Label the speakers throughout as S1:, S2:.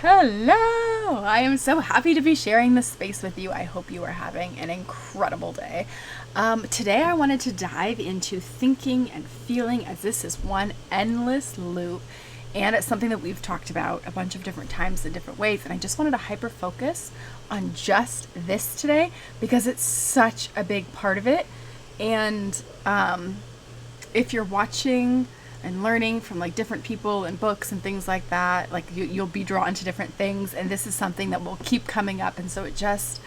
S1: Hello! I am so happy to be sharing this space with you. I hope you are having an incredible day. Today, I wanted to dive into thinking and feeling as this is one endless loop. And it's something that we've talked about a bunch of different times in different ways. And I just wanted to hyper focus on just this today because it's such a big part of it. And if you're watching and learning from like different people and books and things like that, like you'll be drawn to different things, and this is something that will keep coming up, and so it just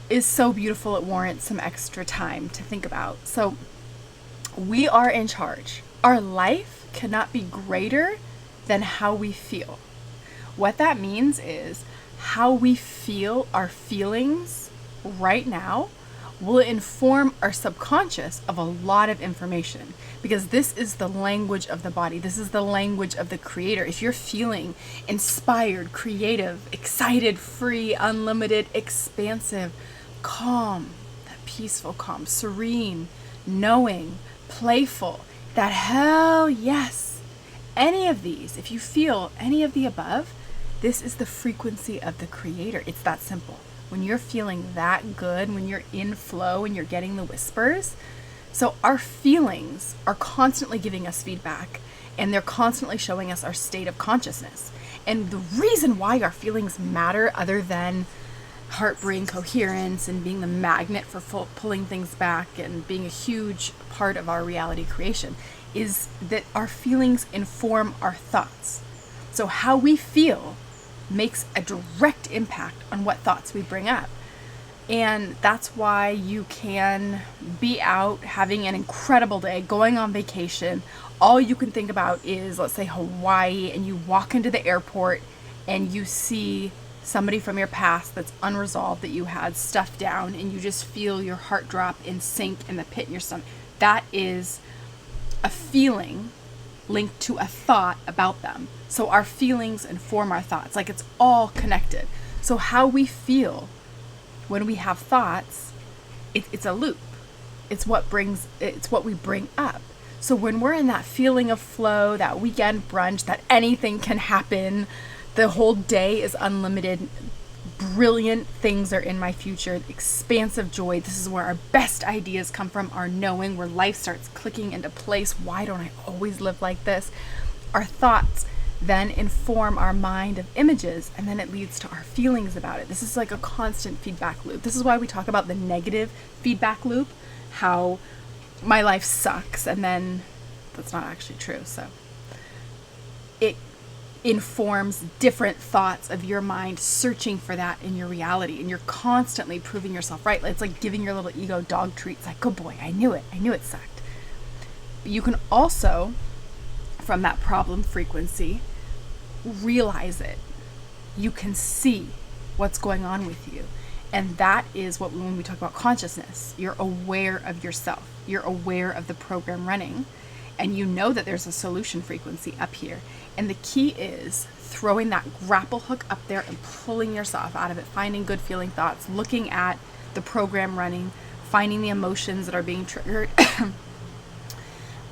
S1: is so beautiful. It warrants some extra time to think about. So we are in charge. Our life cannot be greater than how we feel. What that means is how we feel our feelings right now will inform our subconscious of a lot of information, because this is the language of the body. This is the language of the creator. If you're feeling inspired, creative, excited, free, unlimited, expansive, calm, that peaceful calm, serene, knowing, playful, that hell yes, any of these, if you feel any of the above, this is the frequency of the creator. It's that simple. When you're feeling that good, when you're in flow and you're getting the whispers. So our feelings are constantly giving us feedback, and they're constantly showing us our state of consciousness. And the reason why our feelings matter, other than heart brain coherence and being the magnet for pulling things back and being a huge part of our reality creation, is that our feelings inform our thoughts. So how we feel makes a direct impact on what thoughts we bring up. And that's why you can be out having an incredible day, going on vacation. All you can think about is, let's say, Hawaii, and you walk into the airport and you see somebody from your past that's unresolved, that you had stuffed down, and you just feel your heart drop and sink in the pit in your stomach. That is a feeling linked to a thought about them. So our feelings inform our thoughts. Like, it's all connected. So how we feel when we have thoughts, it's a loop. It's what we bring up. So when we're in that feeling of flow, that weekend brunch, that anything can happen, the whole day is unlimited, brilliant things are in my future, expansive joy, this is where our best ideas come from, our knowing, where life starts clicking into place. Why don't I always live like this? Our thoughts then inform our mind of images, and then it leads to our feelings about it. This is like a constant feedback loop. This is why we talk about the negative feedback loop, how my life sucks, and then that's not actually true. So it informs different thoughts of your mind, searching for that in your reality, and you're constantly proving yourself right. It's like giving your little ego dog treats, like, good boy, I knew it sucked. But you can also, from that problem frequency, realize it. You can see what's going on with you. And that is what, when we talk about consciousness, you're aware of yourself. You're aware of the program running, and you know that there's a solution frequency up here. And the key is throwing that grapple hook up there and pulling yourself out of it, finding good feeling thoughts, looking at the program running, finding the emotions that are being triggered,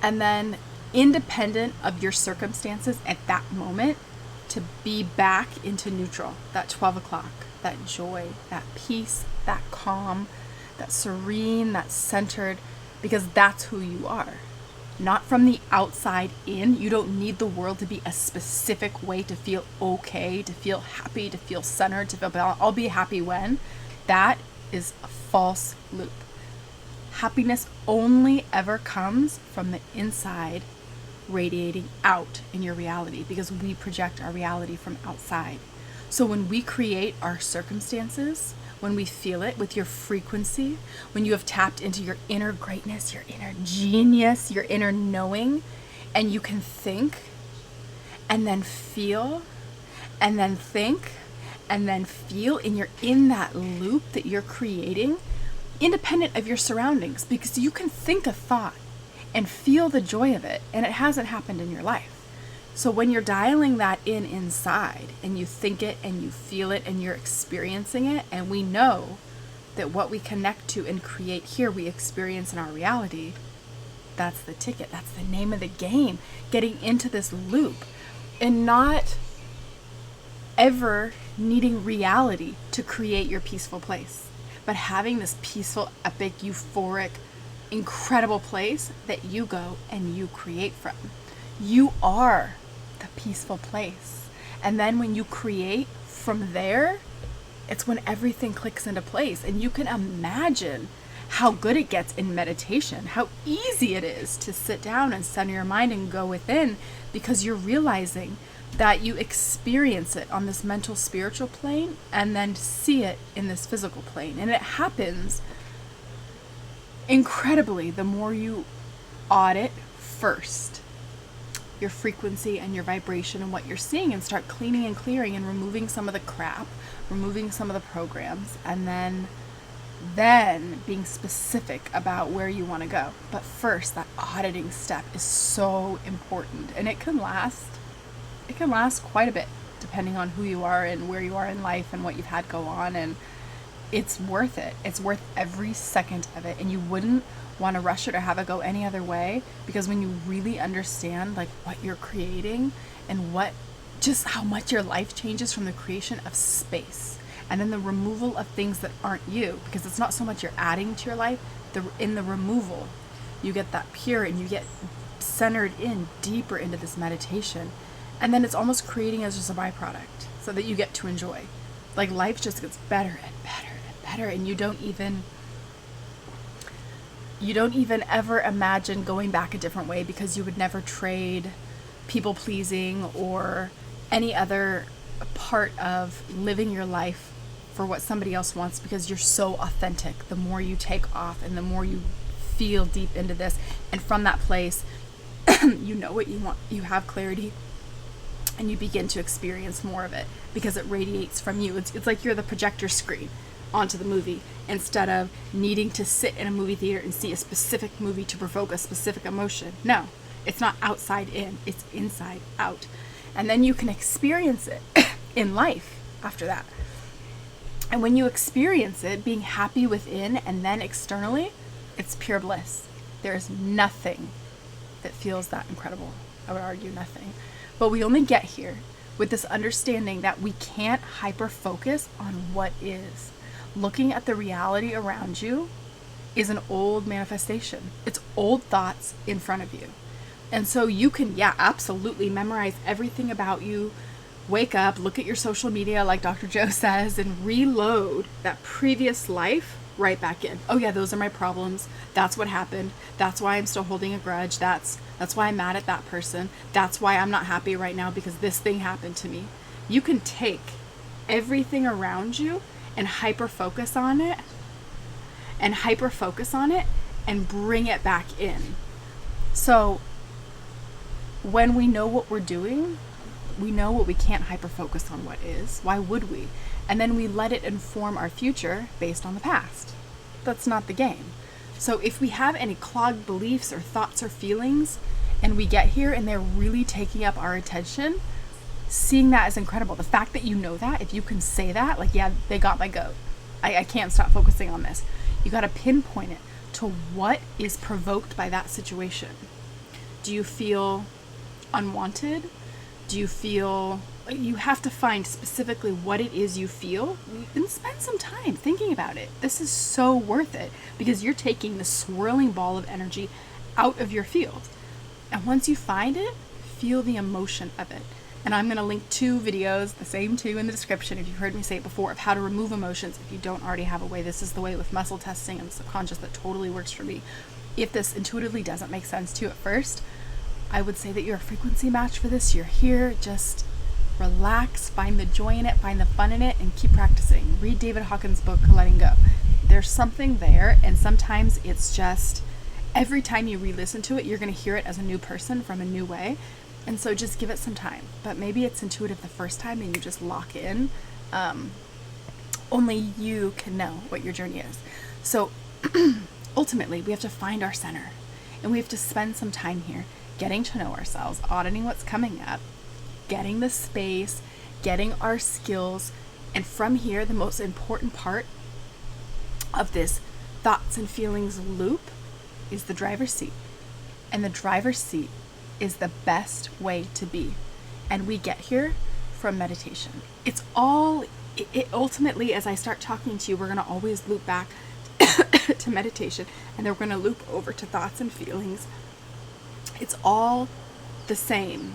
S1: and then, independent of your circumstances at that moment, to be back into neutral, that 12 o'clock, that joy, that peace, that calm, that serene, that centered, because that's who you are. Not from the outside in. You don't need the world to be a specific way to feel okay, to feel happy, to feel centered, to feel balanced. I'll be happy when. That is a false loop. Happiness only ever comes from the inside, radiating out in your reality, because we project our reality from outside. So when we create our circumstances, when we feel it with your frequency, when you have tapped into your inner greatness, your inner genius, your inner knowing, and you can think and then feel and then think and then feel, and you're in that loop that you're creating, independent of your surroundings, because you can think a thought and feel the joy of it, and it hasn't happened in your life. So when you're dialing that in inside, and you think it and you feel it and you're experiencing it, and we know that what we connect to and create here, we experience in our reality, that's the ticket. That's the name of the game. Getting into this loop and not ever needing reality to create your peaceful place, but having this peaceful, epic, euphoric, incredible place that you go and you create from. You are the peaceful place. And then when you create from there, it's when everything clicks into place. And you can imagine how good it gets in meditation, how easy it is to sit down and center your mind and go within, because you're realizing that you experience it on this mental spiritual plane and then see it in this physical plane. And it happens incredibly the more you audit first your frequency and your vibration and what you're seeing, and start cleaning and clearing and removing some of the crap, removing some of the programs, and then being specific about where you want to go. But first, that auditing step is so important, and it can last quite a bit depending on who you are and where you are in life and what you've had go on. And it's worth it. It's worth every second of it. And you wouldn't want to rush it or have it go any other way, because when you really understand like what you're creating and just how much your life changes from the creation of space and then the removal of things that aren't you, because it's not so much you're adding to your life, in the removal you get that pure and you get centered in deeper into this meditation, and then it's almost creating as just a byproduct so that you get to enjoy. Like life just gets better and better and better, and you don't even ever imagine going back a different way, because you would never trade people pleasing or any other part of living your life for what somebody else wants, because you're so authentic the more you take off and the more you feel deep into this. And from that place, you know what you want, you have clarity, and you begin to experience more of it because it radiates from you. It's like you're the projector screen onto the movie, instead of needing to sit in a movie theater and see a specific movie to provoke a specific emotion. No, it's not outside in, it's inside out. And then you can experience it in life after that. And when you experience it, being happy within and then externally, it's pure bliss. There's nothing that feels that incredible. I would argue nothing. But we only get here with this understanding that we can't hyper focus on what is. Looking at the reality around you is an old manifestation. It's old thoughts in front of you. And so you can, absolutely memorize everything about you, wake up, look at your social media like Dr. Joe says, and reload that previous life right back in. Oh yeah, those are my problems. That's what happened. That's why I'm still holding a grudge. That's why I'm mad at that person. That's why I'm not happy right now, because this thing happened to me. You can take everything around you and hyper focus on it and bring it back in. So when we know what we're doing, we know what we can't hyper focus on what is. Why would we? And then we let it inform our future based on the past. That's not the game. So if we have any clogged beliefs or thoughts or feelings, and we get here and they're really taking up our attention, seeing that is incredible. The fact that you know that, if you can say that, like, yeah, they got my goat. I can't stop focusing on this. You got to pinpoint it to what is provoked by that situation. Do you feel unwanted? Do you feel, you have to find specifically what it is you feel and spend some time thinking about it. This is so worth it, because you're taking the swirling ball of energy out of your field. And once you find it, feel the emotion of it. And I'm going to link 2 videos, the same 2 in the description if you've heard me say it before, of how to remove emotions if you don't already have a way. This is the way with muscle testing and subconscious that totally works for me. If this intuitively doesn't make sense to you at first, I would say that you're a frequency match for this. You're here, just relax, find the joy in it, find the fun in it, and keep practicing. Read David Hawkins' book, Letting Go. There's something there, and sometimes it's just, every time you re-listen to it, you're going to hear it as a new person from a new way. And so just give it some time. But maybe it's intuitive the first time and you just lock in. Only you can know what your journey is. So ultimately, we have to find our center. And we have to spend some time here getting to know ourselves, auditing what's coming up, getting the space, getting our skills. And from here, the most important part of this thoughts and feelings loop is the driver's seat. And the driver's seat is the best way to be. And we get here from meditation. It's all, it ultimately, as I start talking to you, we're going to always loop back to meditation, and then we're going to loop over to thoughts and feelings. It's all the same,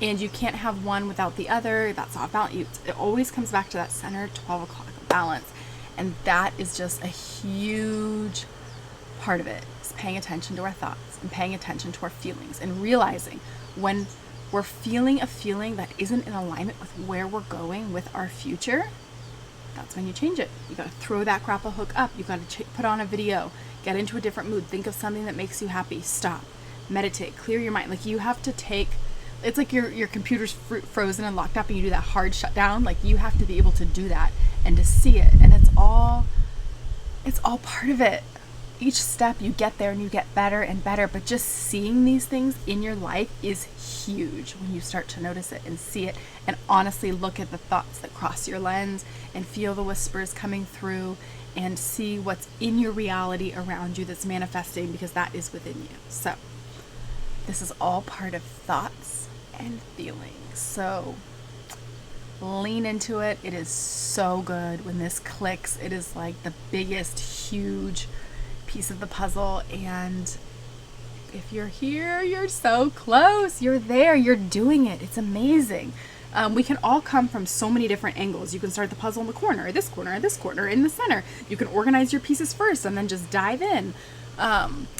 S1: and you can't have one without the other. That's not about you. It always comes back to that center 12 o'clock balance, and that is just a huge part of it, is paying attention to our thoughts and paying attention to our feelings, and realizing when we're feeling a feeling that isn't in alignment with where we're going with our future, that's when you change it. You got to throw that grapple hook up. You got to put on a video, get into a different mood, think of something that makes you happy, stop, meditate, clear your mind. Like, you have to take, it's like your computer's frozen and locked up and you do that hard shutdown. Like, you have to be able to do that and to see it. And it's all part of it. Each step you get there and you get better and better, but just seeing these things in your life is huge when you start to notice it and see it, and honestly look at the thoughts that cross your lens and feel the whispers coming through and see what's in your reality around you that's manifesting, because that is within you. So this is all part of thoughts and feelings. So lean into it. It is so good when this clicks. It is like the biggest, huge piece of the puzzle, and if you're here, you're so close. You're there. You're doing it. It's amazing. We can all come from so many different angles. You can start the puzzle in the corner, or this corner, or this corner, in the center. You can organize your pieces first and then just dive in.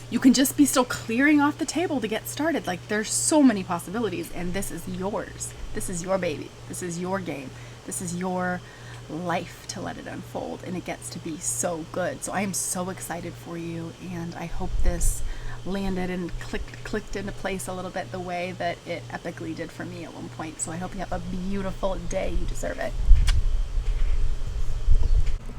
S1: You can just be still clearing off the table to get started. Like, there's so many possibilities, and this is yours. This is your baby. This is your game. This is your life to let it unfold, and it gets to be so good. So I am so excited for you, and I hope this landed and clicked into place a little bit the way that it epically did for me at one point. So I hope you have a beautiful day. You deserve it.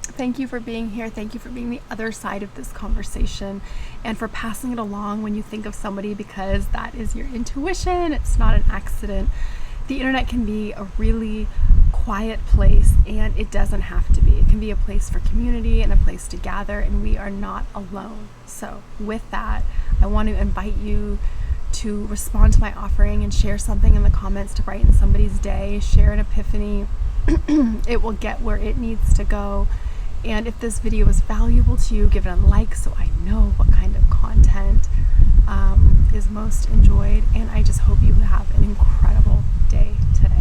S1: Thank you for being here. Thank you for being the other side of this conversation, and for passing it along when you think of somebody, because that is your intuition. It's not an accident. The internet can be a really quiet place, and it doesn't have to be. It can be a place for community and a place to gather, and we are not alone. So with that, I want to invite you to respond to my offering and share something in the comments to brighten somebody's day. Share an epiphany. It will get where it needs to go. And if this video is valuable to you, give it a like so I know what kind of content is most enjoyed. And I just hope you have an incredible day today.